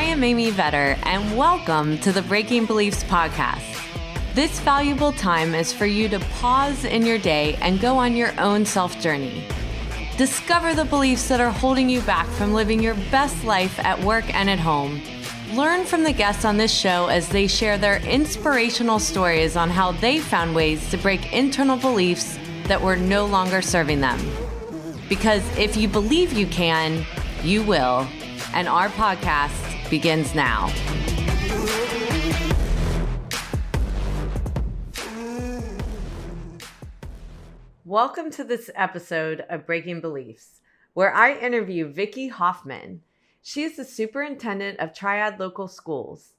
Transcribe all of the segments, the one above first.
I am Amy Vetter, and welcome to the Breaking Beliefs podcast. This valuable time is for you to pause in your day and go on your own self-journey. Discover the beliefs that are holding you back from living your best life at work and at home. Learn from the guests on this show as they share their inspirational stories on how they found ways to break internal beliefs that were no longer serving them. Because if you believe you can, you will. And our podcast begins now. Welcome to this episode of Breaking Beliefs, where I interview Vickie Hoffman. She is the Superintendent of Triad Local Schools.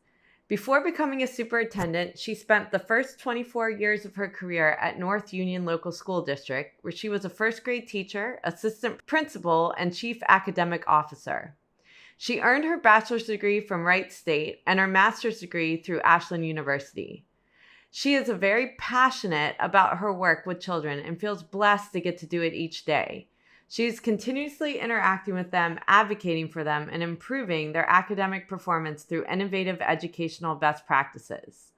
Before becoming a superintendent, she spent the first 24 years of her career at North Union Local School District, where she was a first grade teacher, assistant principal, and chief academic officer. She earned her bachelor's degree from Wright State and her master's degree through Ashland University. She is very passionate about her work with children and feels blessed to get to do it each day. She is continuously interacting with them, advocating for them, and improving their academic performance through innovative educational best practices.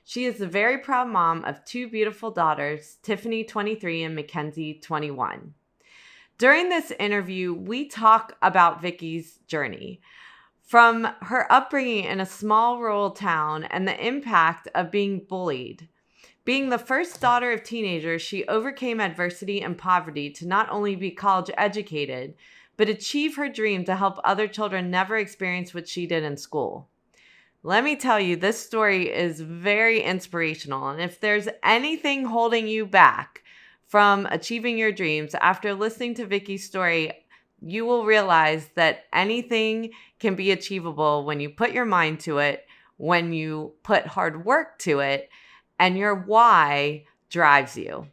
She is the very proud mom of two beautiful daughters, Tiffany, 23, and Mackenzie, 21. During this interview, we talk about Vickie's journey, from her upbringing in a small rural town and the impact of being bullied. Being the first daughter of teenagers, she overcame adversity and poverty to not only be college educated, but achieve her dream to help other children never experience what she did in school. Let me tell you, this story is very inspirational. And if there's anything holding you back from achieving your dreams, after listening to Vickie's story, you will realize that anything can be achievable when you put your mind to it, when you put hard work to it, and your why drives you.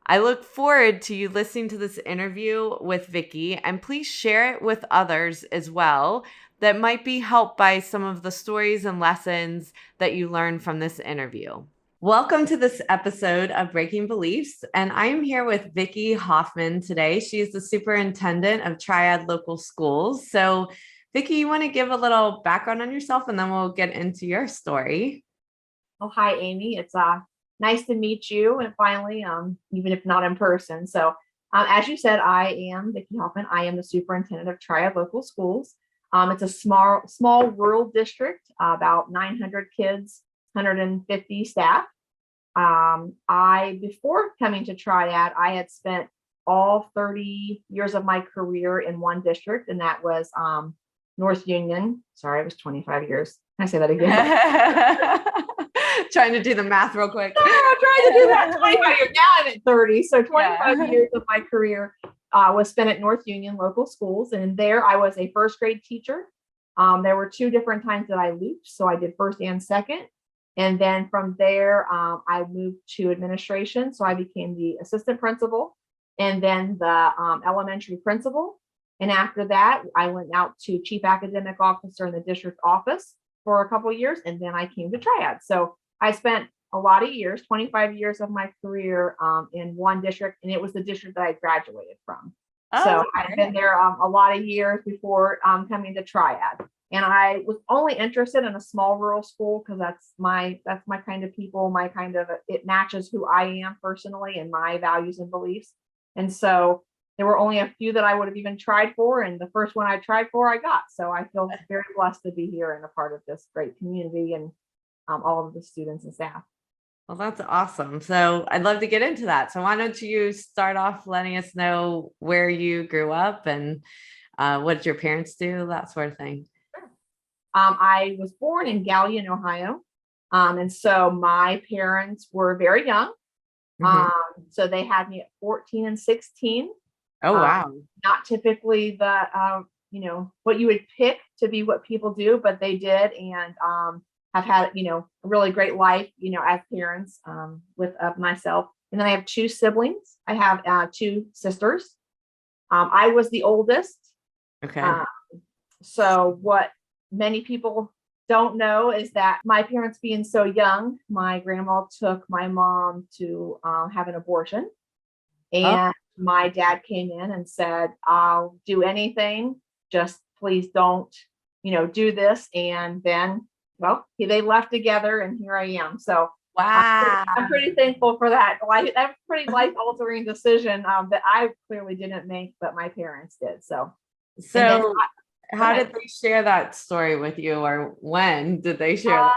I look forward to you listening to this interview with Vickie, and please share it with others as well that might be helped by some of the stories and lessons that you learned from this interview. Welcome to this episode of Breaking Beliefs, and I am here with Vickie Hoffman today. She is the Superintendent of Triad Local Schools. So, Vickie, you want to give a little background on yourself, and then we'll get into your story. Oh, hi, Amy. It's nice to meet you, and finally, even if not in person. So, as you said, I am Vickie Hoffman. I am the Superintendent of Triad Local Schools. It's a small rural district, about 900 kids, 150 staff. Before coming to Triad, I had spent all 30 years of my career in one district, and that was North Union. Sorry, it was 25 years. Can I say that again? Trying to do the math real quick. No, I'm trying to do that. 25 years. Now I'm at 30. So 25 years of my career was spent at North Union Local Schools. And there I was a first grade teacher. There were two different times that I looped. So I did first and second. And then from there, I moved to administration. So I became the assistant principal and then the elementary principal. And after that, I went out to chief academic officer in the district office for a couple of years. And then I came to Triad. So I spent a lot of years, 25 years of my career in one district. And it was the district that I graduated from. So I've been there a lot of years before coming to Triad. And I was only interested in a small rural school because that's my kind of people, it matches who I am personally and my values and beliefs. And so there were only a few that I would have even tried for. And the first one I tried for, I got. So I feel very blessed to be here and a part of this great community and all of the students and staff. Well, that's awesome. So I'd love to get into that. So why don't you start off letting us know where you grew up and what did your parents do, that sort of thing. I was born in Galion, Ohio. And so my parents were very young. So they had me at 14 and 16. Oh, wow. Not typically the, what you would pick to be what people do, but they did. And have had, a really great life, as parents with myself. And then I have two siblings. I have two sisters. I was the oldest. Okay. So what many people don't know is that my parents being so young, my grandma took my mom to have an abortion. And my dad came in and said, I'll do anything, just please don't do this. And then, well, they left together and here I am. So Wow. I'm pretty thankful for that. That's a pretty life altering decision that I clearly didn't make, but my parents did. So how did they share that story with you, or when did they share that?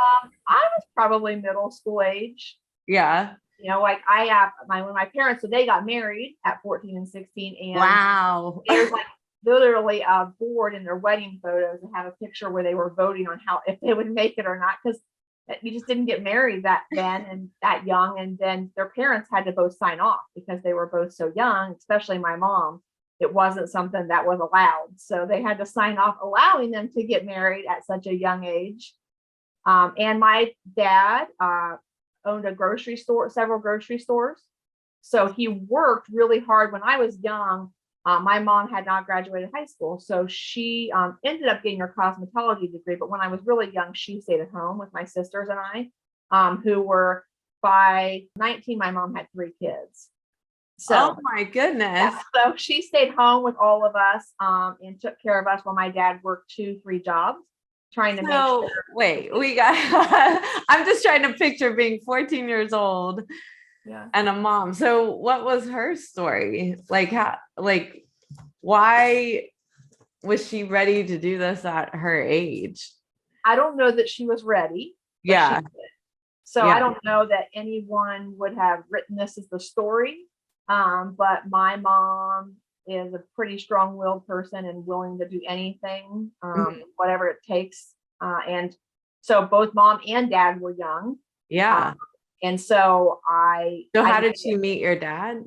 I was probably middle school age. Yeah. Like I have when my parents, so they got married at 14 and 16. And wow. there's like literally a board in their wedding photos and have a picture where they were voting on if they would make it or not, because you just didn't get married that then and that young. And then their parents had to both sign off because they were both so young, especially my mom. It wasn't something that was allowed. So they had to sign off allowing them to get married at such a young age. And my dad owned a grocery store, several grocery stores. So he worked really hard when I was young. My mom had not graduated high school, so she ended up getting her cosmetology degree. But when I was really young, she stayed at home with my sisters and I, who were by 19, my mom had 3 kids. So, oh my goodness. Yeah, so she stayed home with all of us and took care of us while my dad worked 2-3 jobs trying to make sure. Wait, I'm just trying to picture being 14 years old. Yeah. And a mom. So what was her story? Why was she ready to do this at her age? I don't know that she was ready. Yeah. So yeah. I don't know that anyone would have written this as the story. But my mom is a pretty strong-willed person and willing to do anything, whatever it takes. And so both mom and dad were young. Yeah. And so how did she meet your dad?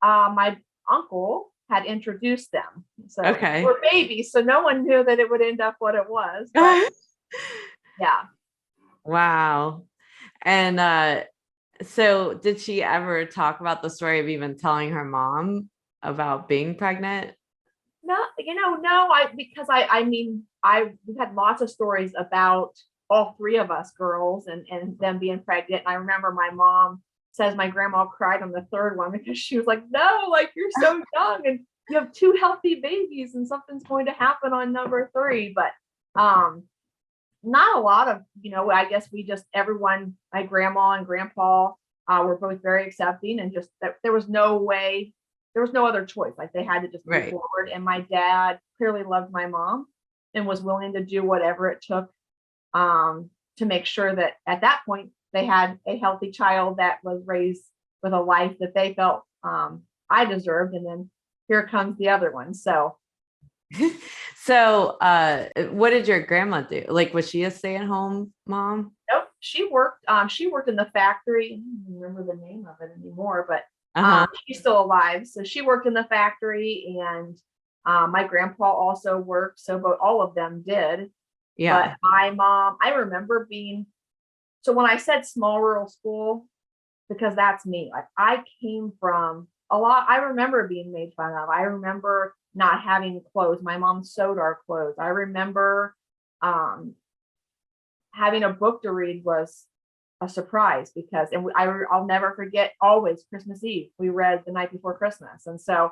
My uncle had introduced them. So okay. We're babies, so no one knew that it would end up what it was. But yeah. Wow. And so did she ever talk about the story of even telling her mom about being pregnant? No, because we've had lots of stories about all 3 of us girls and them being pregnant. And I remember my mom says my grandma cried on the 3rd one because she was like, no, like you're so young and you have 2 healthy babies and something's going to happen on number 3. But not a lot of, I guess everyone, my grandma and grandpa were both very accepting, and just that there was no other choice. Like they had to just move forward. And my dad clearly loved my mom and was willing to do whatever it took to make sure that at that point they had a healthy child that was raised with a life that they felt I deserved. And then here comes the other one. So what did your grandma do? Like, was she a stay-at-home mom? Nope. She worked in the factory. I don't remember the name of it anymore, but she's still alive. So she worked in the factory, and my grandpa also worked. So all of them did. Yeah. But my mom, I remember so when I said small rural school, because that's me, like I came from I remember being made fun of. I remember not having clothes. My mom sewed our clothes. I remember having a book to read was a surprise because, and I'll never forget, always Christmas Eve, we read The Night Before Christmas. And so,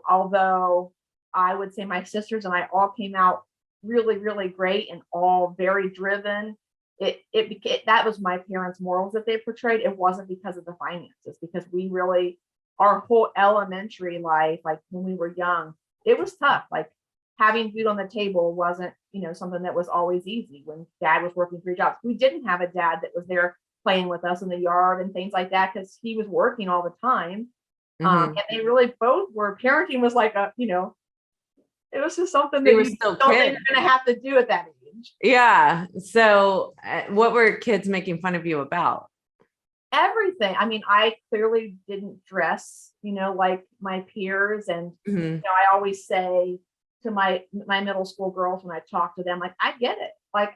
although I would say my sisters and I all came out really, really great and all very driven, that was my parents' morals that they portrayed. It wasn't because of the finances, because we really, our whole elementary life, like when we were young, it was tough. Like having food on the table wasn't, something that was always easy when dad was working 3 jobs. We didn't have a dad that was there playing with us in the yard and things like that because he was working all the time. And they really both were, parenting was like it was just something that you don't think you're going to have to do at that age. Yeah. So what were kids making fun of you about? Everything. I mean, I clearly didn't dress, like my peers. And, I always say to my middle school girls when I talk to them, like, I get it. Like,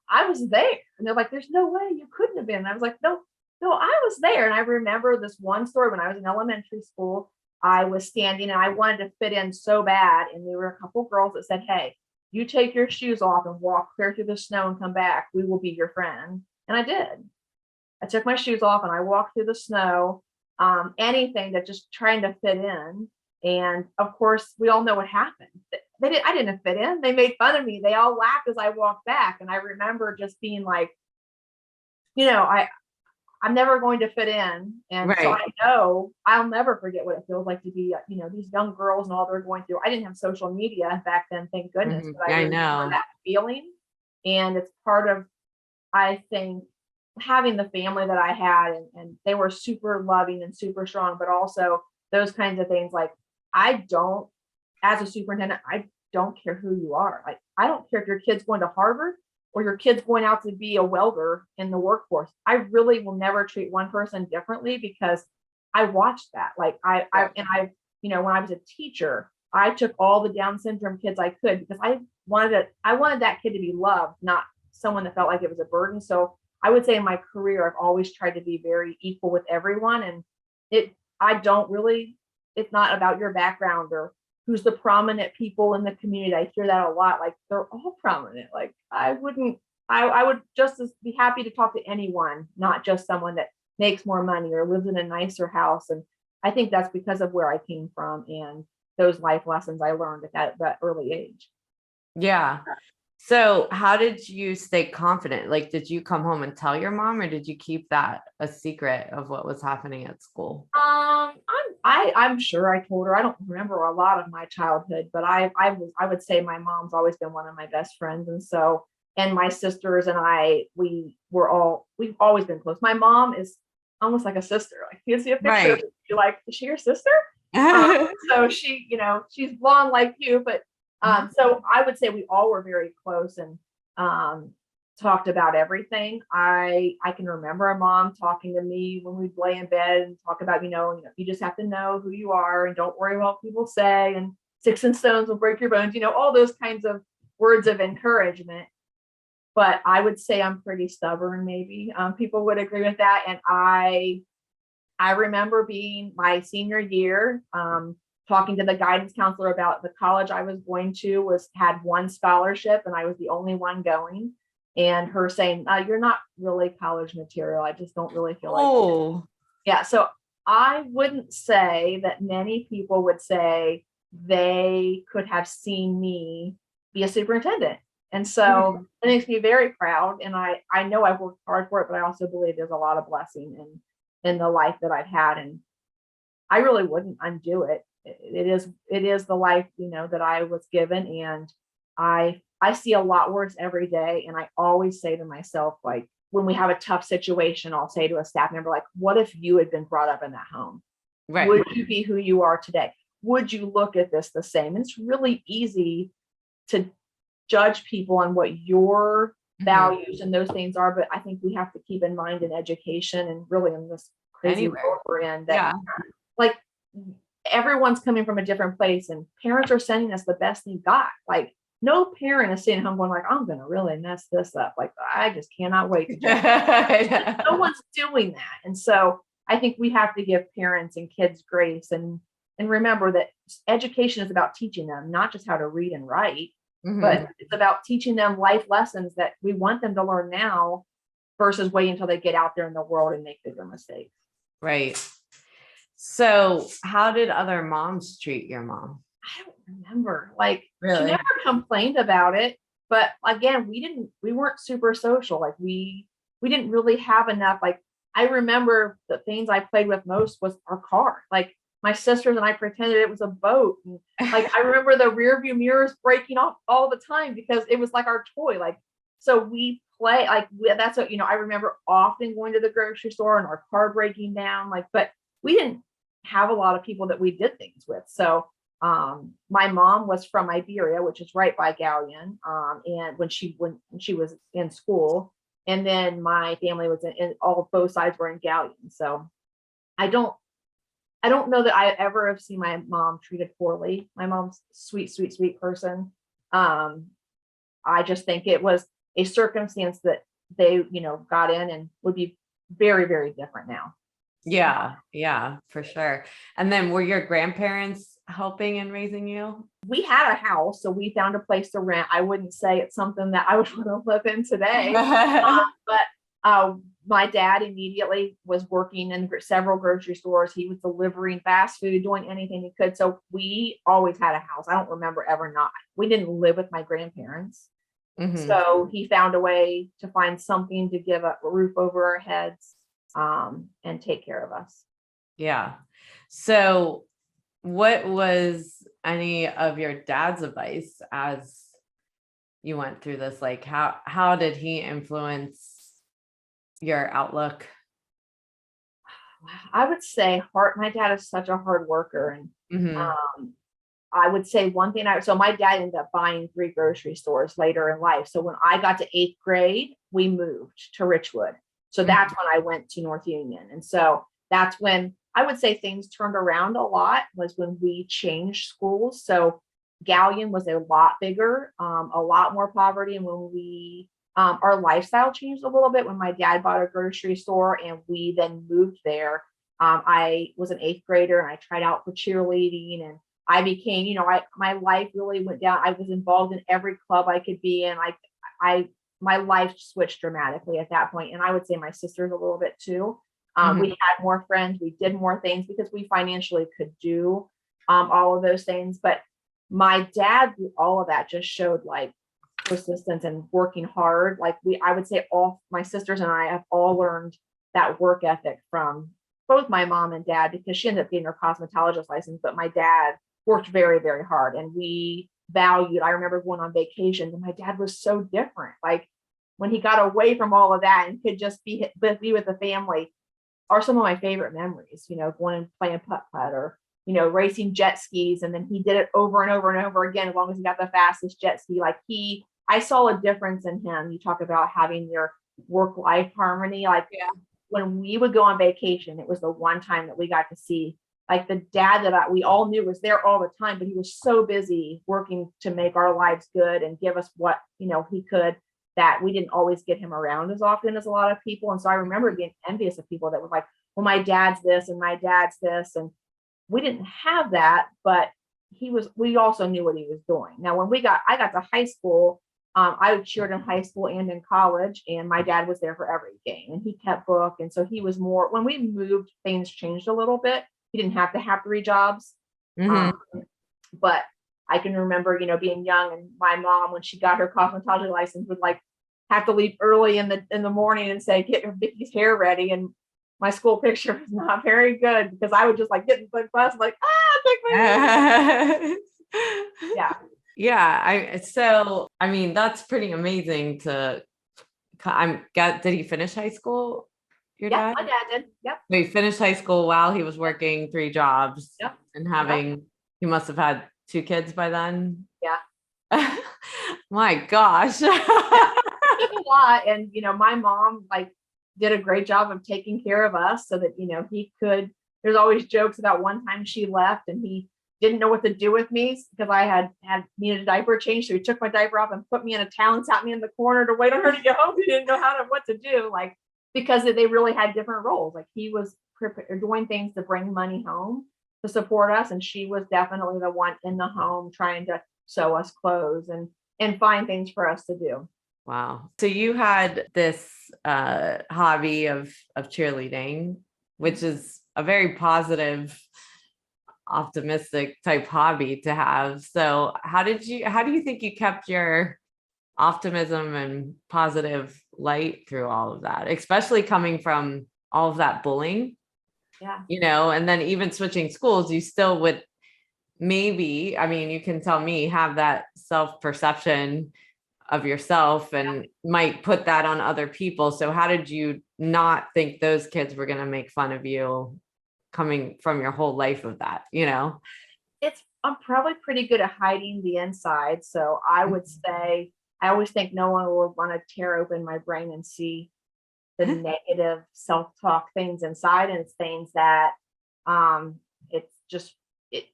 I was there. And they're like, there's no way you couldn't have been. And I was like, no, I was there. And I remember this one story when I was in elementary school. I was standing and I wanted to fit in so bad. And there were a couple girls that said, hey, you take your shoes off and walk clear through the snow and come back. We will be your friend. And I did. I took my shoes off and I walked through the snow, anything that just trying to fit in. And of course, we all know what happened. I didn't fit in. They made fun of me. They all laughed as I walked back. And I remember just being like, I'm never going to fit in. And so Right. I know I'll never forget what it feels like to be, these young girls and all they're going through. I didn't have social media back then, thank goodness, but I I remember know. that feeling. And it's part of, I think, having the family that I had, and they were super loving and super strong, but also those kinds of things. Like, I don't, as a superintendent, I don't care who you are. Like, I don't care if your kid's going to Harvard or your kid's going out to be a welder in the workforce. I really will never treat one person differently because I watched that. Like, when I was a teacher, I took all the Down syndrome kids I could because I wanted that kid to be loved, not someone that felt like it was a burden. So I would say in my career, I've always tried to be very equal with everyone. And I don't really, it's not about your background or who's the prominent people in the community. I hear that a lot. Like, they're all prominent. Like, I would just as be happy to talk to anyone, not just someone that makes more money or lives in a nicer house. And I think that's because of where I came from and those life lessons I learned at that early age. Yeah. So how did you stay confident? Like, did you come home and tell your mom, or did you keep that a secret of what was happening at school? I'm sure I told her. I don't remember a lot of my childhood, but I would say my mom's always been one of my best friends, and my sisters and we've always been close. My mom is almost like a sister. Like, you see a picture of Right. her, you're like, is she your sister? So she's blonde like you, but so I would say we all were very close and um, talked about everything. I can remember a mom talking to me when we'd lay in bed and talk about, you just have to know who you are and don't worry what people say, and sticks and stones will break your bones, all those kinds of words of encouragement. But I would say I'm pretty stubborn, maybe. People would agree with that. And I remember being my senior year, talking to the guidance counselor about the college I was going to had one scholarship and I was the only one going. And her saying, you're not really college material. I just don't really feel like it. Oh, Yeah. So I wouldn't say that many people would say they could have seen me be a superintendent. And so it makes me very proud. And I know I've worked hard for it, but I also believe there's a lot of blessing in the life that I've had. And I really wouldn't undo it. It is the life, that I was given. And I see a lot worse every day. And I always say to myself, like, when we have a tough situation, I'll say to a staff member, like, what if you had been brought up in that home? right. Would you be who you are today? Would you look at this the same? And it's really easy to judge people on what your values and those things are. But I think we have to keep in mind in education and really in this crazy world we're in that, like, everyone's coming from a different place and parents are sending us the best they got. Like, no parent is sitting home going like, I'm going to really mess this up. Like, I just cannot wait to judge. No one's doing that. And so I think we have to give parents and kids grace and remember that education is about teaching them not just how to read and write, but it's about teaching them life lessons that we want them to learn now versus waiting until they get out there in the world and make bigger mistakes. Right. So how did other moms treat your mom? I don't remember. Like, Really? she never complained about it, but again, we weren't super social. Like, we didn't really have enough. Like, I remember the things I played with most was our car. Like, my sisters and I pretended it was a boat. And, like, I remember the rear view mirrors breaking off all the time because it was like our toy. Like, so we play like that's what, I remember often going to the grocery store and our car breaking down. Like, but we didn't have a lot of people that we did things with. So my mom was from Iberia, which is right by Galleon. And when she was in school, and then my family was in both sides were in Galleon. So I don't know that I ever have seen my mom treated poorly. My mom's sweet, sweet, sweet person. I just think it was a circumstance that they, got in and would be very, very different now. Yeah, for sure. And then were your grandparents helping in raising you? We had a house, so we found a place to rent. I wouldn't say it's something that I would want to live in today, but my dad immediately was working in several grocery stores. He was delivering fast food, doing anything he could. So we always had a house. I don't remember ever not. We didn't live with my grandparents. So he found a way to find something to give a roof over our heads, and take care of us. Yeah. So what was any of your dad's advice as you went through this? Like how did he influence your outlook? I would say my dad is such a hard worker. And I would say one thing, so my dad ended up buying 3 grocery stores later in life. So when I got to 8th grade, we moved to Richwood. So that's when I went to North Union. And so that's when I would say things turned around a lot, was when we changed schools. So Galleon was a lot bigger, a lot more poverty. And when we, our lifestyle changed a little bit when my dad bought a grocery store and we then moved there. I was an 8th grader and I tried out for cheerleading, and I became, my life really went down. I was involved in every club I could be in. My life switched dramatically at that point. And I would say my sisters a little bit too. We had more friends, we did more things because we financially could do all of those things. But my dad, through all of that, just showed like persistence and working hard. Like I would say all my sisters and I have all learned that work ethic from both my mom and dad, because she ended up getting her cosmetologist license, but my dad worked very, very hard. And we valued, I remember going on vacations and my dad was so different. Like when he got away from all of that and could just be with the family, are some of my favorite memories, going and playing putt-putt, or, racing jet skis. And then he did it over and over and over again, as long as he got the fastest jet ski. Like I saw a difference in him. You talk about having your work-life harmony. Like when we would go on vacation, it was the one time that we got to see like the dad that we all knew was there all the time, but he was so busy working to make our lives good and give us what, he could, that we didn't always get him around as often as a lot of people. And so I remember being envious of people that were like, well, my dad's this and my dad's this. And we didn't have that, but we also knew what he was doing. Now, when I got to high school, I cheered in high school and in college, and my dad was there for every game and he kept book. And so he was more, when we moved, things changed a little bit. He didn't have to have 3 jobs. But I can remember, being young, and my mom, when she got her cosmetology license, would like have to leave early in the morning and say, get Vickie's hair ready. And my school picture was not very good because I would just like get in the bus, like, take my hair. So I mean, that's pretty amazing did he finish high school? Your dad? My dad did. Yep. So he finished high school while he was working 3 jobs. Yep. And he must have had 2 kids by then. Yeah. My gosh. A lot. And, my mom like did a great job of taking care of us so that, he could, there's always jokes about one time she left and he didn't know what to do with me because I had needed a diaper change. So he took my diaper off and put me in a towel and sat me in the corner to wait on her to get home. He didn't know what to do. Like, because they really had different roles. Like he was doing things to bring money home to support us. And she was definitely the one in the home trying to sew us clothes and find things for us to do. Wow. So you had this hobby of cheerleading, which is a very positive, optimistic type hobby to have. So how do you think you kept your optimism and positive light through all of that, especially coming from all of that bullying? And then even switching schools, you still would maybe, I mean, you can tell me, have that self-perception of yourself and might put that on other people. So how did you not think those kids were going to make fun of you coming from your whole life of that, I'm probably pretty good at hiding the inside. So I would say, I always think no one would want to tear open my brain and see the negative self-talk things inside. And it's things that it's just,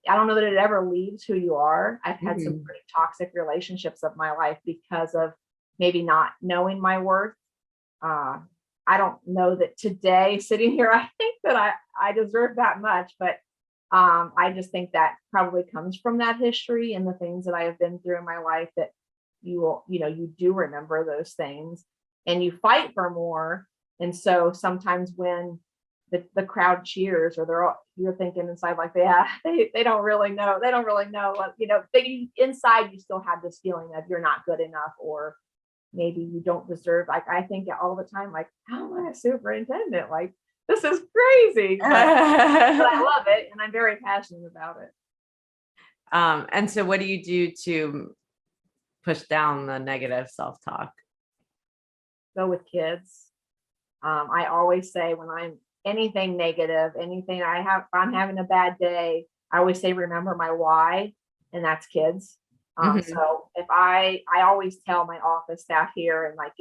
I don't know that it ever leaves who you are. I've had some pretty toxic relationships of my life because of maybe not knowing my worth. I don't know that today sitting here, I think that I deserve that much, but I just think that probably comes from that history and the things that I have been through in my life, that you do remember those things and you fight for more. And so sometimes when the crowd cheers, or you're thinking inside like, yeah, they don't really know. They don't really know what, inside you still have this feeling that you're not good enough, or maybe you don't deserve. Like, I think all the time, like, how am I a superintendent? Like, this is crazy, but I love it and I'm very passionate about it. And so what do you do to push down the negative self-talk? Go with kids. I always say, when I'm anything negative, anything I'm having a bad day, I always say, remember my why, and that's kids. So if I always tell my office staff here, and like,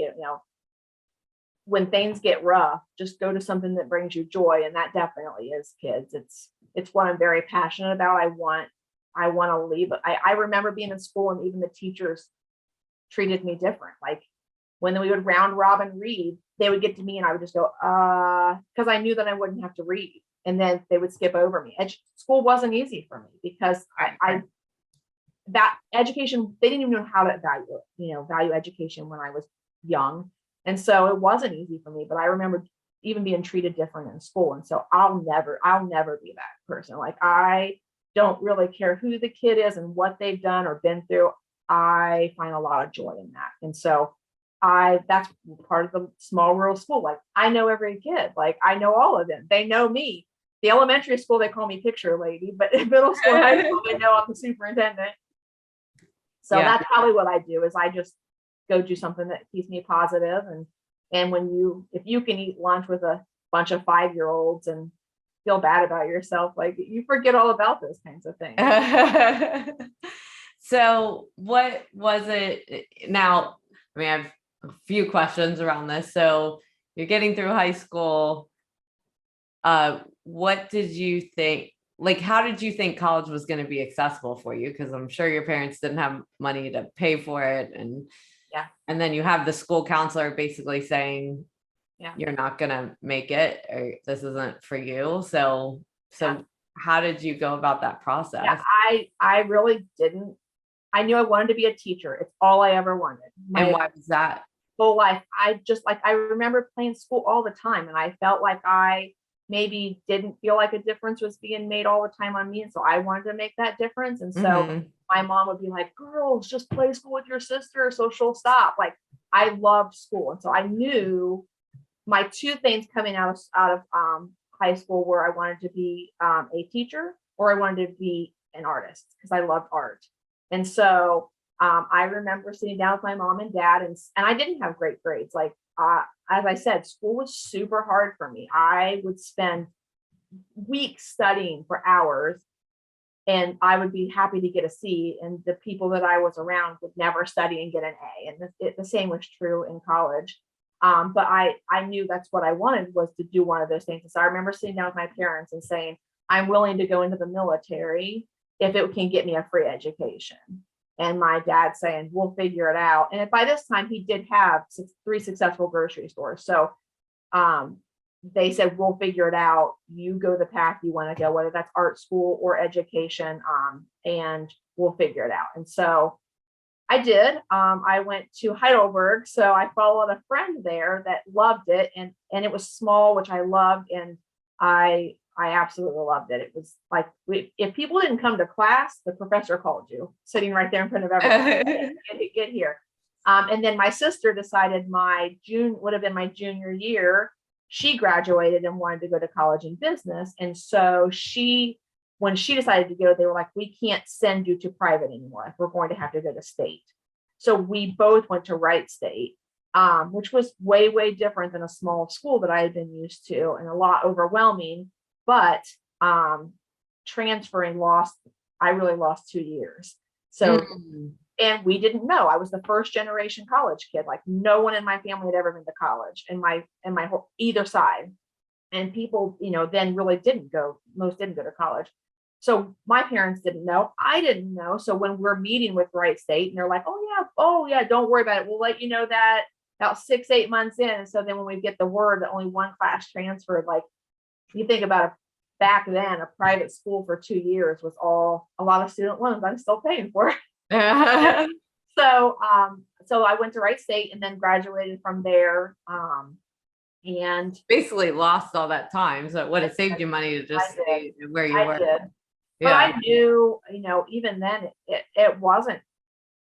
when things get rough, just go to something that brings you joy. And that definitely is kids. It's what I'm very passionate about. I want to leave. I remember being in school, and even the teachers treated me different. Like, when we would round robin read, they would get to me and I would just go, because I knew that I wouldn't have to read. And then they would skip over me. School wasn't easy for me, because that education, they didn't even know how to value education when I was young. And so it wasn't easy for me, but I remember even being treated different in school. And so I'll never be that person. Like, I don't really care who the kid is and what they've done or been through. I find a lot of joy in that. And so that's part of the small rural school. Like, I know every kid, like, I know all of them. They know me. The elementary school, they call me picture lady, but in middle school and high school, they know I'm the superintendent. So that's probably what I do, is I just go do something that keeps me positive. And if you can eat lunch with a bunch of 5-year-olds and feel bad about yourself, like, you forget all about those kinds of things. So what was it now? I mean, I have a few questions around this. So you're getting through high school. What did you think? Like, how did you think college was going to be accessible for you? Because I'm sure your parents didn't have money to pay for it. And then you have the school counselor basically saying, you're not going to make it, or this isn't for you. So how did you go about that process? Yeah, I really didn't. I knew I wanted to be a teacher. It's all I ever wanted. And why was that? Whole life. I remember playing school all the time, and I felt like I maybe didn't feel like a difference was being made all the time on me. And so I wanted to make that difference. And so my mom would be like, girls, just play school with your sister so she'll stop. Like, I loved school. And so I knew my two things coming out of high school were, I wanted to be a teacher, or I wanted to be an artist, because I loved art. And so I remember sitting down with my mom and dad, and I didn't have great grades. Like, as I said, school was super hard for me. I would spend weeks studying for hours, and I would be happy to get a C. And the people that I was around would never study and get an A. And the same was true in college. But I knew that's what I wanted, was to do one of those things. And so I remember sitting down with my parents and saying, I'm willing to go into the military if it can get me a free education. And my dad saying, we'll figure it out. And by this time, he did have 3 successful grocery stores. So they said, we'll figure it out. You go the path you want to go, whether that's art school or education, and we'll figure it out. And so I did. I went to Heidelberg. So I followed a friend there that loved it. And it was small, which I loved. And I absolutely loved it. It was like, if people didn't come to class, the professor called you, sitting right there in front of everyone. Get here. And then my sister decided would have been my junior year. She graduated and wanted to go to college in business. And so when she decided to go, they were like, we can't send you to private anymore. We're going to have to go to state. So we both went to Wright State, which was way, way different than a small school that I had been used to, and a lot overwhelming. But transferring I really lost 2 years. So, and we didn't know. I was the first generation college kid. Like, no one in my family had ever been to college, and my whole either side. And people, then really most didn't go to college. So my parents didn't know. I didn't know. So when we're meeting with Wright State, and they're like, oh yeah, don't worry about it. We'll let you know that about 6-8 months in. And so then when we get the word that only one class transferred, like, you think about it, back then, a private school for 2 years was a lot of student loans I'm still paying for. So I went to Wright State and then graduated from there. And Basically lost all that time. So it would have saved I, you money to I just did, stay where you I were. did. But Yeah. I knew, even then it wasn't,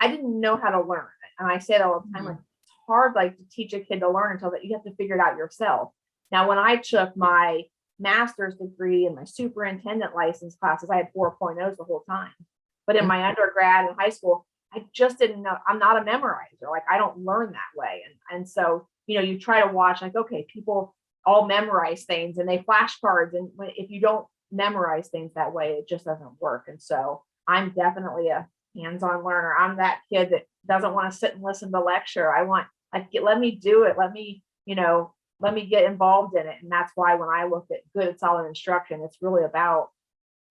I didn't know how to learn. And I say that all the time, like, it's hard, like, to teach a kid to learn until that you have to figure it out yourself. Now, when I took my master's degree and my superintendent license classes, I had 4.0s the whole time. But in my undergrad and high school, I just didn't know. I'm not a memorizer. Like, I don't learn that way. And so, you try to watch, like, okay, people all memorize things and they flashcards. And if you don't memorize things that way, it just doesn't work. And so I'm definitely a hands-on learner. I'm that kid that doesn't want to sit and listen to lecture. I want, like, let me do it. Let me get involved in it. And that's why when I look at good, solid instruction, it's really about,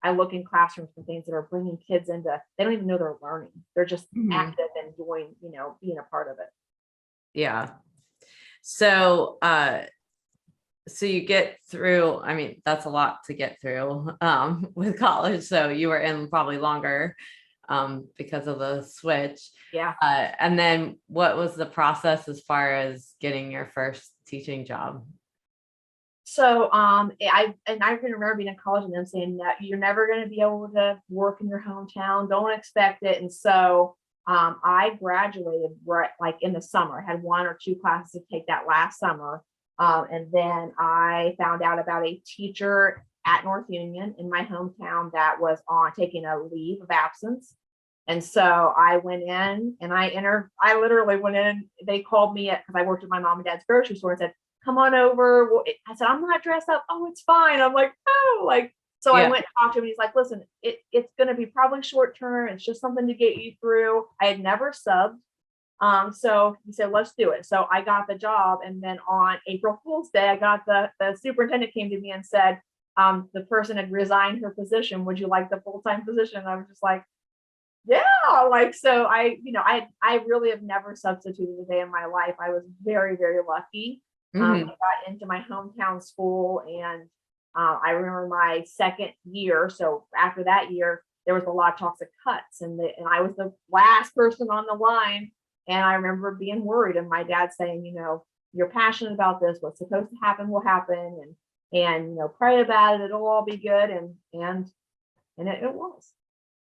I look in classrooms for things that are bringing kids into, they don't even know they're learning. They're just active and doing, being a part of it. Yeah. So, so you get through, I mean, that's a lot to get through with college. So you were in probably longer because of the switch. Yeah. And then what was the process as far as getting your first teaching job? So I can remember being in college and them saying that you're never going to be able to work in your hometown. Don't expect it. And so I graduated right like in the summer. I had 1 or 2 classes to take that last summer. And then I found out about a teacher at North Union in my hometown that was on taking a leave of absence. And so I went in and I literally went in. They called me because I worked at my mom and dad's grocery store and said, come on over. Well, I said, I'm not dressed up. Oh, it's fine. I'm like, oh, like, so I went and talked to him. And he's like, listen, it's going to be probably short term. It's just something to get you through. I had never subbed. So he said, let's do it. So I got the job. And then on April Fool's Day, I got the superintendent came to me and said, the person had resigned her position. Would you like the full-time position? And I was just like, yeah, like, so I really have never substituted a day in my life. I was very, very lucky. I got into my hometown school, and I remember my second year. So after that year, there was a lot of talks of cuts, and I was the last person on the line. And I remember being worried, and my dad saying, you're passionate about this. What's supposed to happen will happen, and pray about it. It'll all be good, and it was.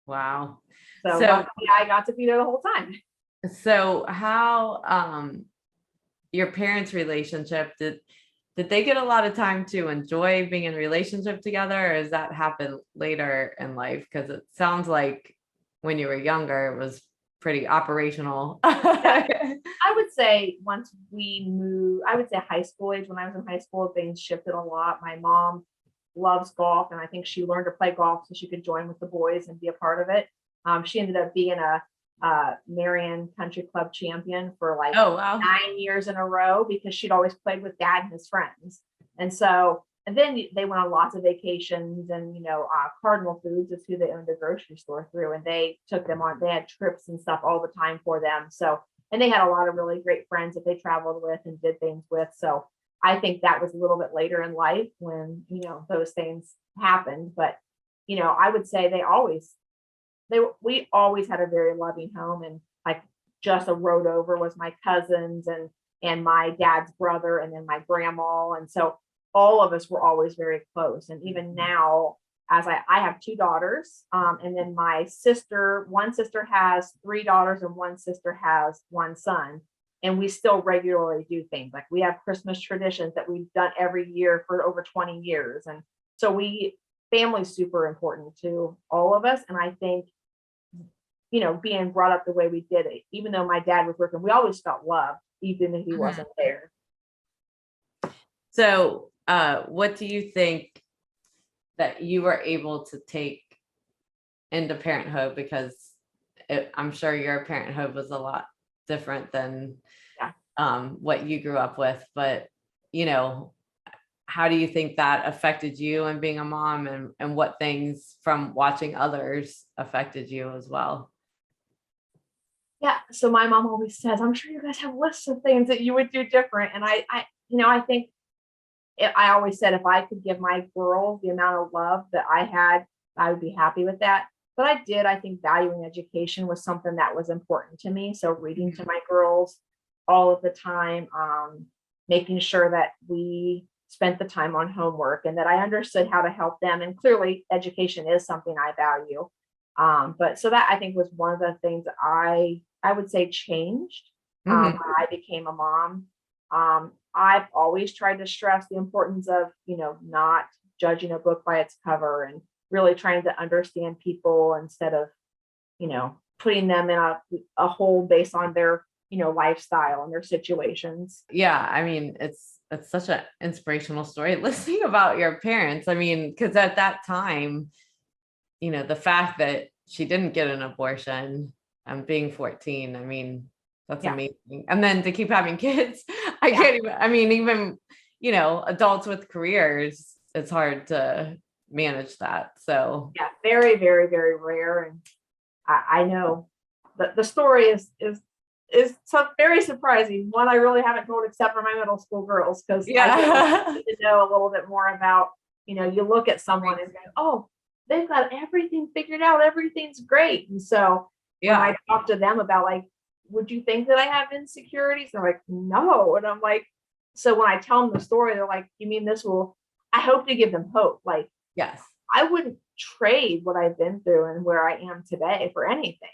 Wow. So luckily, I got to be there the whole time. So how your parents' relationship, did they get a lot of time to enjoy being in a relationship together, or does that happen later in life? Because it sounds like when you were younger, it was pretty operational. I would say once we moved, I would say high school age. When I was in high school, things shifted a lot. My mom loves golf, and I think she learned to play golf so she could join with the boys and be a part of it. She ended up being a Marion Country Club champion for like 9 years in a row because she'd always played with dad and his friends. And then they went on lots of vacations, and Cardinal Foods is who they owned the grocery store through, and they took them on. They had trips and stuff all the time for them. So, and they had a lot of really great friends that they traveled with and did things with. So I think that was a little bit later in life when those things happened. But I would say we always had a very loving home, and like just a road over was my cousins and my dad's brother and then my grandma. And so all of us were always very close. And even now, as I have 2 daughters, and then one sister has 3 daughters and one sister has 1 son. And we still regularly do things like we have Christmas traditions that we've done every year for over 20 years. And so family's super important to all of us. And I think, being brought up the way we did it, even though my dad was working, we always felt loved, even if he wasn't there. So what do you think that you were able to take into parenthood? Because I'm sure your parenthood was a lot different than what you grew up with, but how do you think that affected you and being a mom, and what things from watching others affected you as well? Yeah. So my mom always says, I'm sure you guys have lists of things that you would do different. And I think I always said, if I could give my girls the amount of love that I had, I would be happy with that. But I think valuing education was something that was important to me. So reading to my girls all of the time, making sure that we spent the time on homework and that I understood how to help them. And clearly education is something I value. But so that I think was one of the things that I would say changed Mm-hmm. when I became a mom. I've always tried to stress the importance of, not judging a book by its cover and really trying to understand people instead of, putting them in a hole based on their, lifestyle and their situations. Yeah, I mean, it's such an inspirational story listening about your parents. I mean, because at that time, the fact that she didn't get an abortion and being 14, I mean, that's Yeah. amazing. And then to keep having kids, I Yeah. can't even, I mean, even, adults with careers, it's hard to manage that. So Yeah. Very, very, very rare. And I know the story is so very surprising. One I really haven't told except for my middle school girls, because I yeah. get to know a little bit more about, you look at someone and go, oh, they've got everything figured out, everything's great. And so when Yeah. I talk to them about like, would you think that I have insecurities? They're like, no. And I'm like, so when I tell them the story, they're like, you mean this will, I hope to give them hope. Like, Yes. I wouldn't trade what I've been through and where I am today for anything.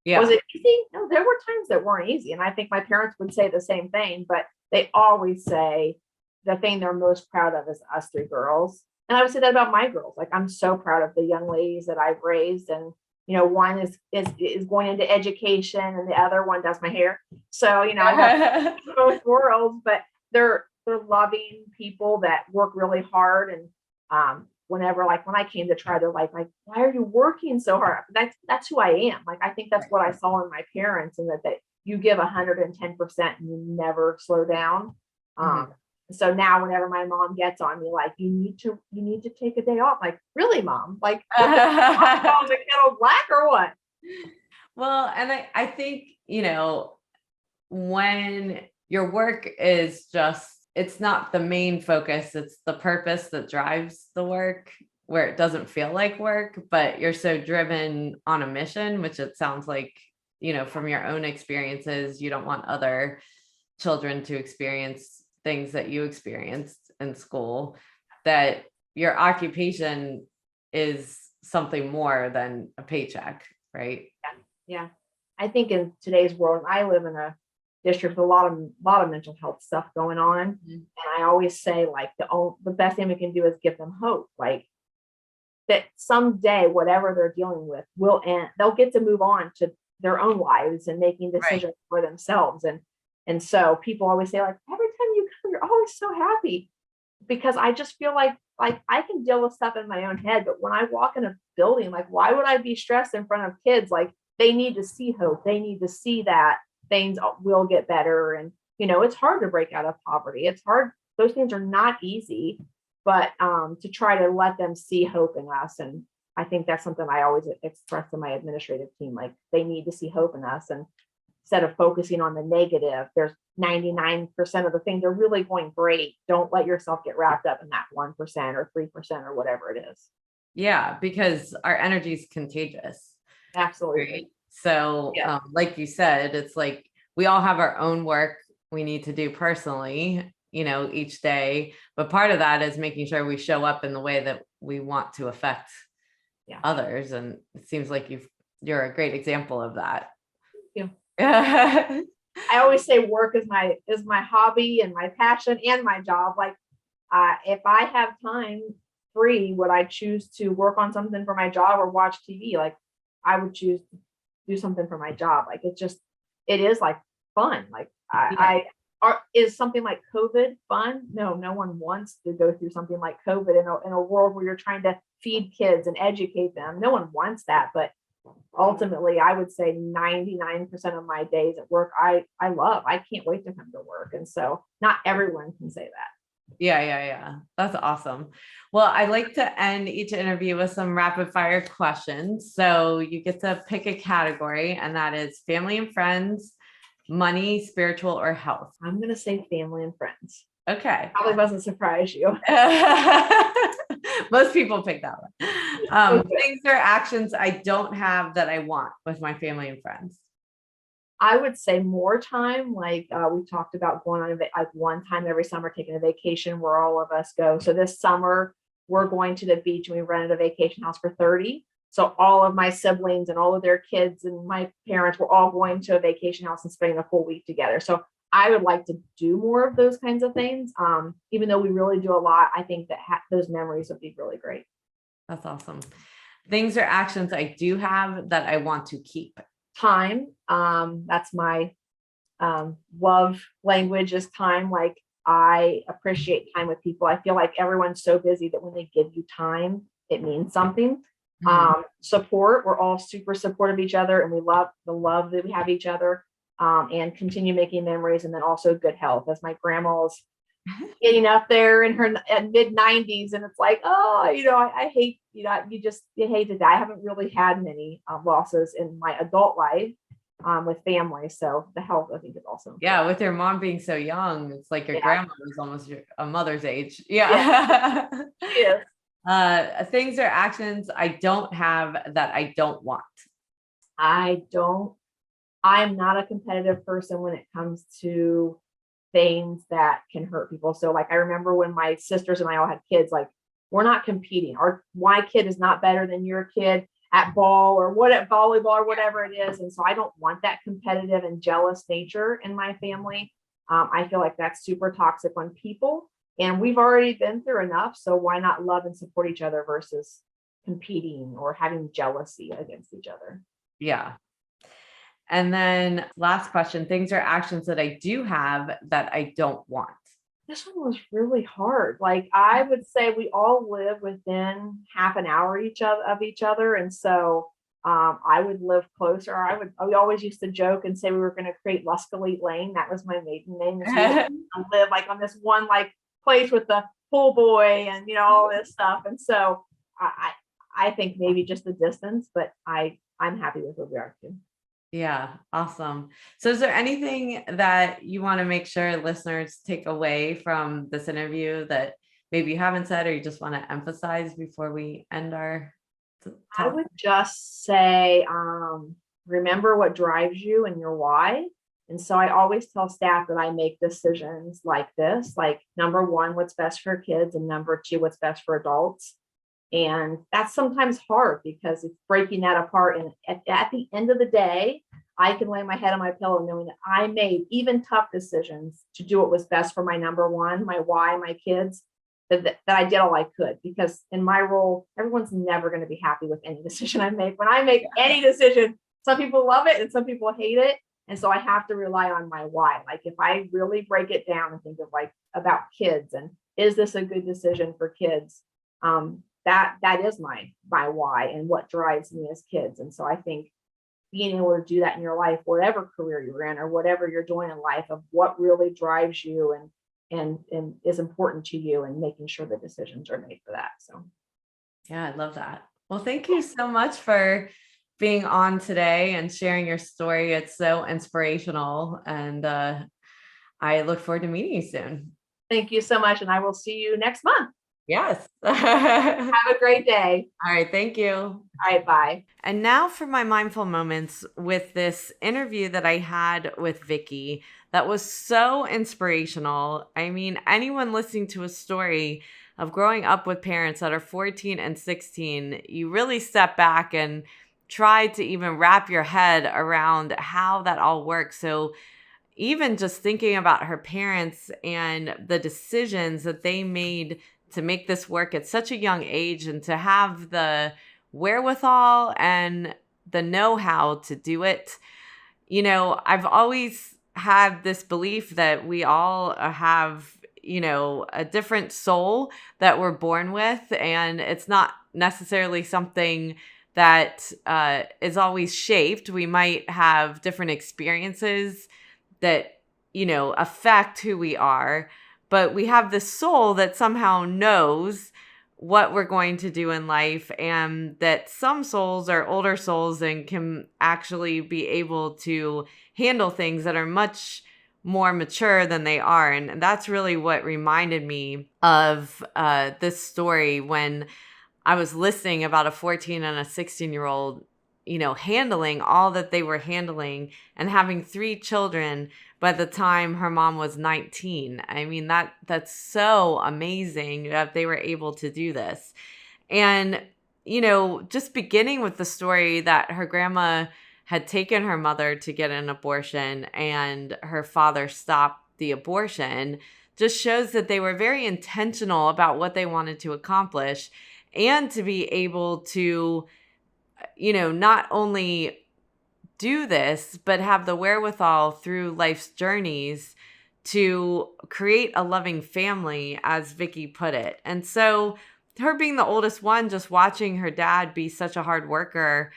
Was Yeah. it easy? No, there were times that weren't easy. And I think my parents would say the same thing, but they always say the thing they're most proud of is us three girls. And I would say that about my girls. Like, I'm so proud of the young ladies that I've raised. And, one is going into education and the other one does my hair. So, I got both worlds, but they're loving people that work really hard. And whenever, like, when I came to try, they're like, why are you working so hard? That's who I am. Like, I think that's what I saw in my parents, and that you give 110% and you never slow down. Mhm. So now whenever my mom gets on me, like, you need to take a day off. Like, really, mom? Like, calling the kettle black or what? Well, and I think, when your work is just, it's not the main focus, it's the purpose that drives the work, where it doesn't feel like work, but you're so driven on a mission, which it sounds like, from your own experiences, you don't want other children to experience things that you experienced in school, that your occupation is something more than a paycheck, right? Yeah. I think in today's world, I live in a district with a lot of mental health stuff going on. Mhm. And I always say, like, the best thing we can do is give them hope. Like, that someday whatever they're dealing with will end. They'll get to move on to their own lives and making Right. decisions for themselves. And so people always say, like, every time you come, you're always so happy, because I just feel like I can deal with stuff in my own head, but when I walk in a building, like, why would I be stressed in front of kids? Like, they need to see hope. They need to see that things will get better. And it's hard to break out of poverty. It's hard. Those things are not easy, but to try to let them see hope in us. And I think that's something I always express to my administrative team. Like, they need to see hope in us, and instead of focusing on the negative, there's 99% of the things are really going great. Don't let yourself get wrapped up in that 1% or 3% or whatever it is. Yeah, because our energy is contagious. Absolutely. Right. So, Yeah. like you said, it's like we all have our own work we need to do personally, each day. But part of that is making sure we show up in the way that we want to affect Yeah. others. And it seems like you're a great example of that. Thank you. Yeah. I always say work is my hobby and my passion and my job. Like, if I have time free, would I choose to work on something for my job or watch TV? Like, I would choose to do something for my job. Like, it is like fun. Like, is something like COVID fun? No, no one wants to go through something like COVID in a world where you're trying to feed kids and educate them. No one wants that, but ultimately I would say 99% of my days at work I love. I can't wait to come to work. And so not everyone can say that. Yeah. That's awesome. Well, I like to end each interview with some rapid fire questions. So you get to pick a category, and that is family and friends, money, spiritual, or health. I'm going to say family and friends. Okay. Probably doesn't surprise you. Most people pick that one. Okay. Things or actions I don't have that I want with my family and friends. I would say more time. Like we talked about going on like one time every summer, taking a vacation where all of us go. So this summer we're going to the beach and we rented a vacation house for 30. So all of my siblings and all of their kids and my parents were all going to a vacation house and spending a full week together. So I would like to do more of those kinds of things. Even though we really do a lot, I think that those memories would be really great. That's awesome. Things or actions I do have that I want to keep. Time. That's my love language is time. Like I appreciate time with people. I feel like everyone's so busy that when they give you time, it means something. Support. We're all super supportive of each other and we love the love that we have each other, and continue making memories. And then also good health, as my grandma's getting up there in her mid 90s. And it's like, oh, I hate, you hate to die. I haven't really had many losses in my adult life with family. So the health, I think, is also important. Yeah, with your mom being so young, it's like your grandma was almost a mother's age. Yeah. Things or actions I don't have that I don't want. I'm not a competitive person when it comes to things that can hurt people. So like I remember when my sisters and I all had kids, like we're not competing. My kid is not better than your kid at ball or at volleyball or whatever it is. And so I don't want that competitive and jealous nature in my family. I feel like that's super toxic on people, and we've already been through enough. So why not love and support each other versus competing or having jealousy against each other? Yeah. And then last question, things or actions that I do have that I don't want. This one was really hard. Like I would say we all live within half an hour of each other. And so I would live closer. We always used to joke and say we were going to create Luscalete Lane. That was my maiden name. I live like on this one like place with the pool boy and all this stuff. And so I think maybe just the distance, but I'm happy with where we are too. Yeah, awesome. So is there anything that you want to make sure listeners take away from this interview that maybe you haven't said or you just want to emphasize before we end our talk? I would just say, remember what drives you and your why. And so I always tell staff that I make decisions like this, like number one, what's best for kids, and number two, what's best for adults. And that's sometimes hard because it's breaking that apart. And at the end of the day, I can lay my head on my pillow knowing that I made even tough decisions to do what was best for my number one, my why, my kids, that I did all I could. Because in my role, everyone's never going to be happy with any decision I make. When I make any decision, some people love it and some people hate it. And so I have to rely on my why. Like if I really break it down and think of like about kids and is this a good decision for kids? That is my why and what drives me as kids. And so I think being able to do that in your life, whatever career you're in or whatever you're doing in life, of what really drives you and is important to you, and making sure the decisions are made for that. So yeah, I love that. Well, thank you so much for being on today and sharing your story. It's so inspirational, and I look forward to meeting you soon. Thank you so much, and I will see you next month. Yes. Have a great day. All right. Thank you. All right. Bye. And now for my mindful moments with this interview that I had with Vickie that was so inspirational. I mean, anyone listening to a story of growing up with parents that are 14 and 16, you really step back and try to even wrap your head around how that all works. So even just thinking about her parents and the decisions that they made to make this work at such a young age, and to have the wherewithal and the know-how to do it. I've always had this belief that we all have, a different soul that we're born with, and it's not necessarily something that is always shaped. We might have different experiences that, affect who we are. But we have this soul that somehow knows what we're going to do in life, and that some souls are older souls and can actually be able to handle things that are much more mature than they are. And that's really what reminded me of this story when I was listening about a 14 and a 16-year-old handling all that they were handling and having 3 children by the time her mom was 19. I mean, that's so amazing that they were able to do this. And, just beginning with the story that her grandma had taken her mother to get an abortion and her father stopped the abortion just shows that they were very intentional about what they wanted to accomplish and to be able to, not only do this, but have the wherewithal through life's journeys to create a loving family, as Vickie put it. And so her being the oldest one, just watching her dad be such a hard worker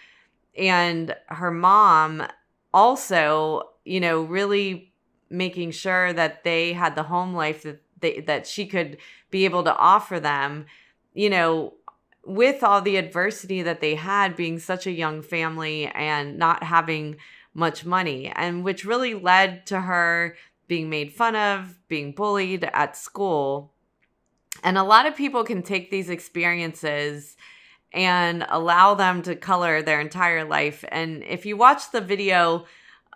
and her mom also, really making sure that they had the home life that she could be able to offer them, with all the adversity that they had, being such a young family and not having much money, and which really led to her being made fun of, being bullied at school. And a lot of people can take these experiences and allow them to color their entire life. And if you watch the video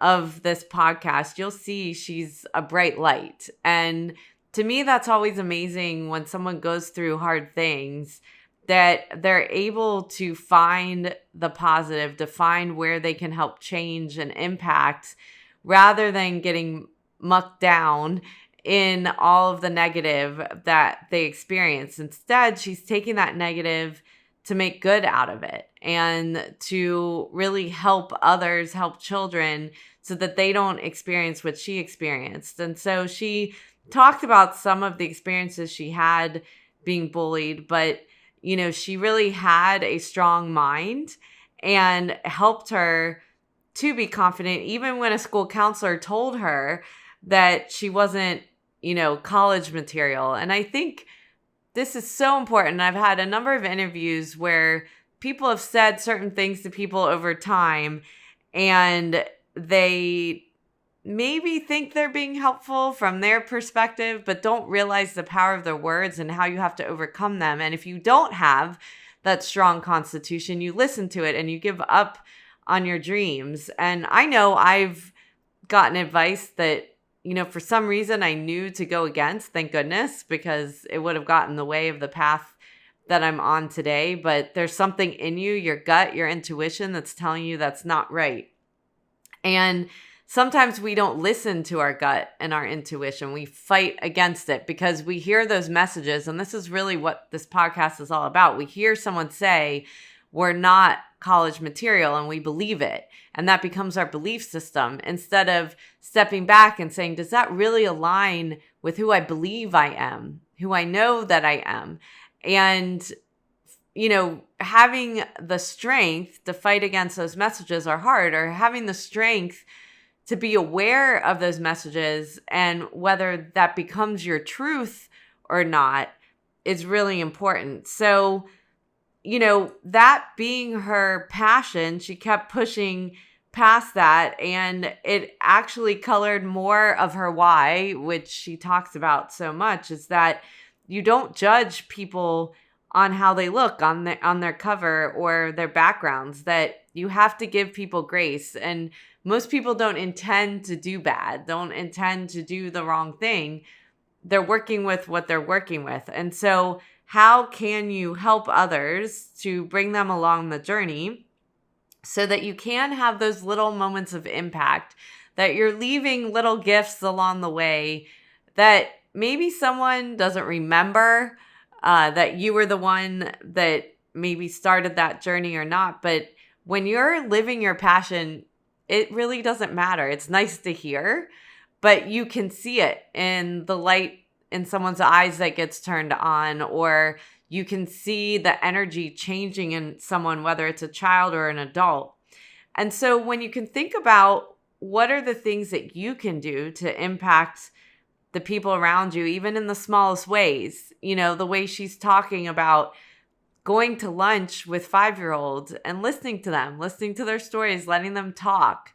of this podcast, you'll see she's a bright light. And to me, that's always amazing when someone goes through hard things, that they're able to find the positive, to find where they can help change and impact, rather than getting mucked down in all of the negative that they experience. Instead, she's taking that negative to make good out of it and to really help others, help children, so that they don't experience what she experienced. And so she talked about some of the experiences she had being bullied, but, she really had a strong mind and helped her to be confident, even when a school counselor told her that she wasn't, college material. And I think this is so important. I've had a number of interviews where people have said certain things to people over time, and they maybe think they're being helpful from their perspective, but don't realize the power of their words and how you have to overcome them. And if you don't have that strong constitution, you listen to it and you give up on your dreams. And I know I've gotten advice that, for some reason I knew to go against, thank goodness, because it would have gotten in the way of the path that I'm on today. But there's something in you, your gut, your intuition, that's telling you that's not right. And sometimes we don't listen to our gut and our intuition. We fight against it because we hear those messages. And this is really what this podcast is all about. We hear someone say, we're not college material, and we believe it. And that becomes our belief system, instead of stepping back and saying, does that really align with who I believe I am, who I know that I am? And, having the strength to fight against those messages are hard, or having the strength to be aware of those messages and whether that becomes your truth or not is really important. So, that being her passion, she kept pushing past that, and it actually colored more of her why, which she talks about so much, is that you don't judge people on how they look on their cover or their backgrounds, that you have to give people grace. And most people don't intend to do bad, don't intend to do the wrong thing. They're working with what they're working with. And so how can you help others to bring them along the journey so that you can have those little moments of impact, that you're leaving little gifts along the way that maybe someone doesn't remember, that you were the one that maybe started that journey or not. But when you're living your passion, it really doesn't matter. It's nice to hear, but you can see it in the light in someone's eyes that gets turned on, or you can see the energy changing in someone, whether it's a child or an adult. And so when you can think about what are the things that you can do to impact the people around you, even in the smallest ways, the way she's talking about going to lunch with 5-year-olds and listening to them, listening to their stories, letting them talk,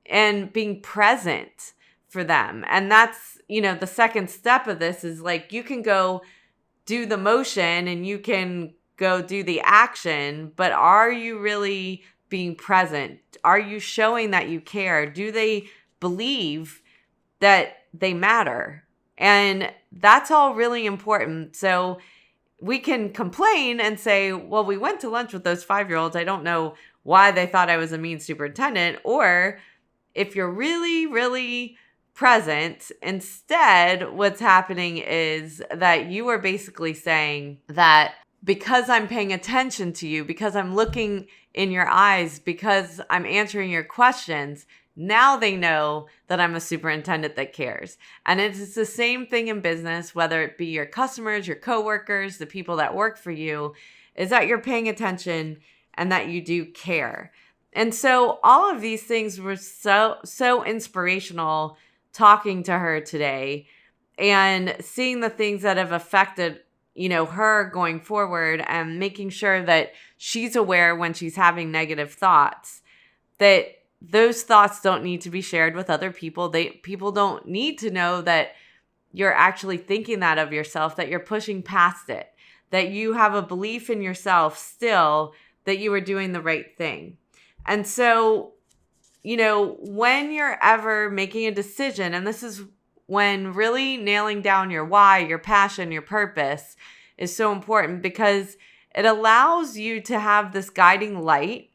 and being present for them. And that's, the second step of this is like, you can go do the motion and you can go do the action, but are you really being present? Are you showing that you care? Do they believe that they matter? And that's all really important. So we can complain and say, well, we went to lunch with those 5-year-olds. I don't know why they thought I was a mean superintendent. Or if you're really, really present, instead, what's happening is that you are basically saying that because I'm paying attention to you, because I'm looking in your eyes, because I'm answering your questions, now they know that I'm a superintendent that cares. And it's the same thing in business, whether it be your customers, your coworkers, the people that work for you, is that you're paying attention and that you do care. And so all of these things were so inspirational talking to her today and seeing the things that have affected her going forward, and making sure that she's aware when she's having negative thoughts, that those thoughts don't need to be shared with other people. People don't need to know that you're actually thinking that of yourself, that you're pushing past it, that you have a belief in yourself still that you are doing the right thing. And so, when you're ever making a decision, and this is when really nailing down your why, your passion, your purpose is so important, because it allows you to have this guiding light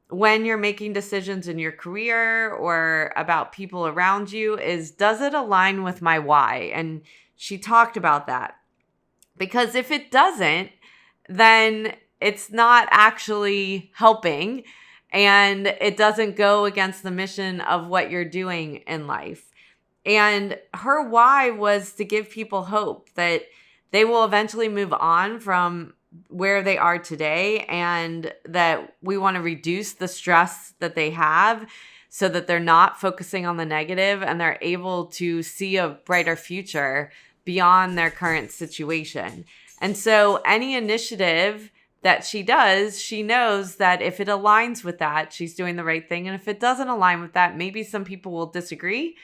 when you're making decisions in your career or about people around you. Is, does it align with my why? And she talked about that, because if it doesn't, then it's not actually helping, and it doesn't go against the mission of what you're doing in life. And her why was to give people hope that they will eventually move on from where they are today, and that we want to reduce the stress that they have so that they're not focusing on the negative and they're able to see a brighter future beyond their current situation. And so any initiative that she does, she knows that if it aligns with that, she's doing the right thing. And if it doesn't align with that, maybe some people will disagree,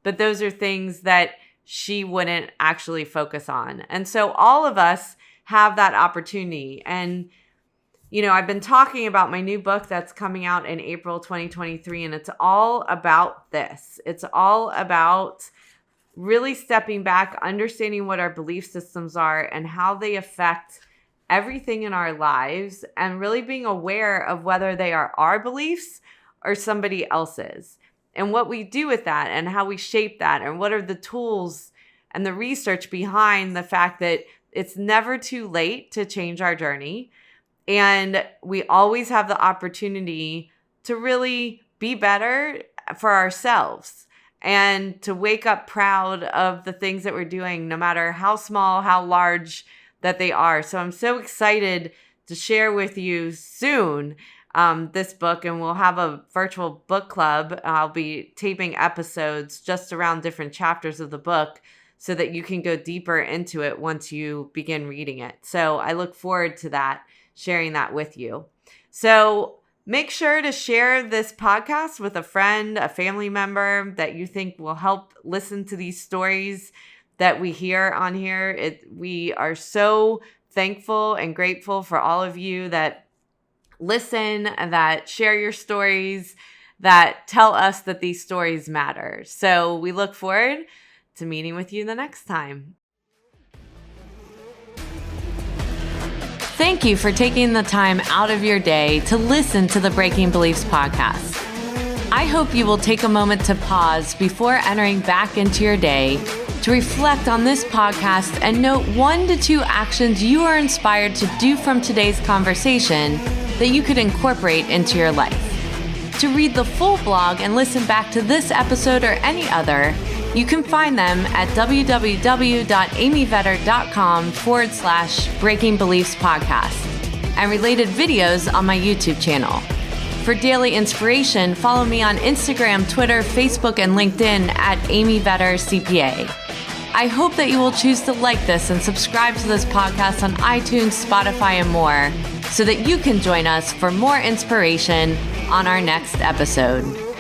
but those are things that she wouldn't actually focus on. And so all of us have that opportunity. And, I've been talking about my new book that's coming out in April 2023, and it's all about this. It's all about really stepping back, understanding what our belief systems are and how they affect everything in our lives, and really being aware of whether they are our beliefs or somebody else's, and what we do with that and how we shape that, and what are the tools and the research behind the fact that it's never too late to change our journey. And we always have the opportunity to really be better for ourselves and to wake up proud of the things that we're doing, no matter how small, how large that they are. So I'm so excited to share with you soon this book, and we'll have a virtual book club. I'll be taping episodes just around different chapters of the book so that you can go deeper into it once you begin reading it. So I look forward to that, sharing that with you. So make sure to share this podcast with a friend, a family member that you think will help listen to these stories that we hear on here. We are so thankful and grateful for all of you that listen, that share your stories, that tell us that these stories matter. So we look forward to meeting with you the next time. Thank you for taking the time out of your day to listen to the Breaking Beliefs podcast. I hope you will take a moment to pause before entering back into your day to reflect on this podcast and note 1 to 2 actions you are inspired to do from today's conversation that you could incorporate into your life. To read the full blog and listen back to this episode or any other, you can find them at www.amyvetter.com/Breaking Beliefs podcast and related videos on my YouTube channel. For daily inspiration, follow me on Instagram, Twitter, Facebook, and LinkedIn at Amy Vetter CPA. I hope that you will choose to like this and subscribe to this podcast on iTunes, Spotify, and more, so that you can join us for more inspiration on our next episode.